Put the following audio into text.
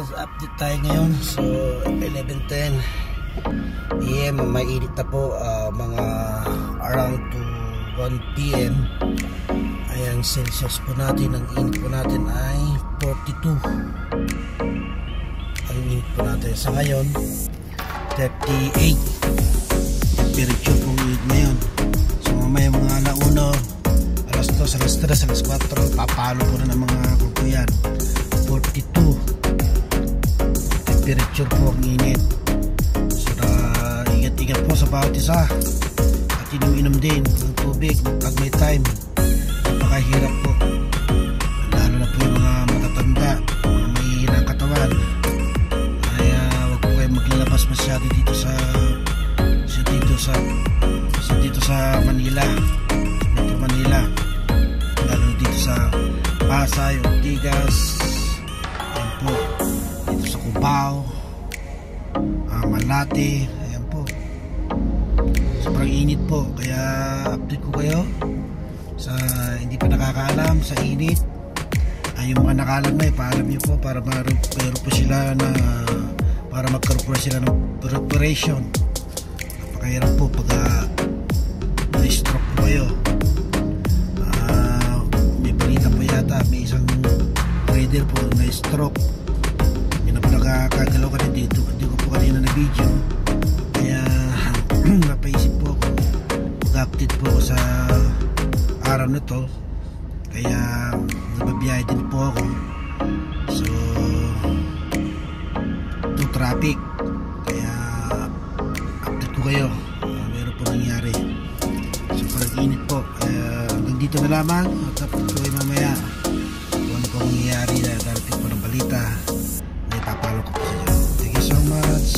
guys, update tayo ngayon. So 11:10 AM, mainit na po, mga around to 1 PM. Ayan, Celsius po natin, ang init po natin ay 42. Ang init po natin sa ngayon 38 temperature po init ngayon. So mamaya mga alauna, alas 2, alas 3, alas 4, papalo po na ng mga kukuyan. 42 temperature po ang init. So ingat-ingat po sa bawat isa at inom din ng tubig pag may time. Napakahirap po, lalo na po yung mga matatanda, mga mahihirang katawan. Kaya wag po kayo maglalabas masyado dito sa Manila, Metro Manila, lalo dito sa Pasay, Ortigas, ayan po, dito sa Cubao, Malate, ayan po, sobrang init po. Kaya update ko kayo sa hindi pa nakakaalam sa init. Yung mga nakaalam na paalam nyo po para meron po sila na para magkaroon po sila ng preparation. Napakahirap po pag may stroke po kayo. May balita po yata, may isang trader po may stroke. Yun na po nakakagalaw ka rin dito. Hindi ko po kanina na video, kaya napaisip po ako mag-update po sa araw na to. Kaya nababiyahe din po ako, so to traffic, kaya update ko kayo meron po nangyari. So parang init po, kaya hanggang dito na lamang at update ko kayo mamaya kung ano po mangyayari na darating po ng balita na ipapalo ko po sa inyo. Thank you so much.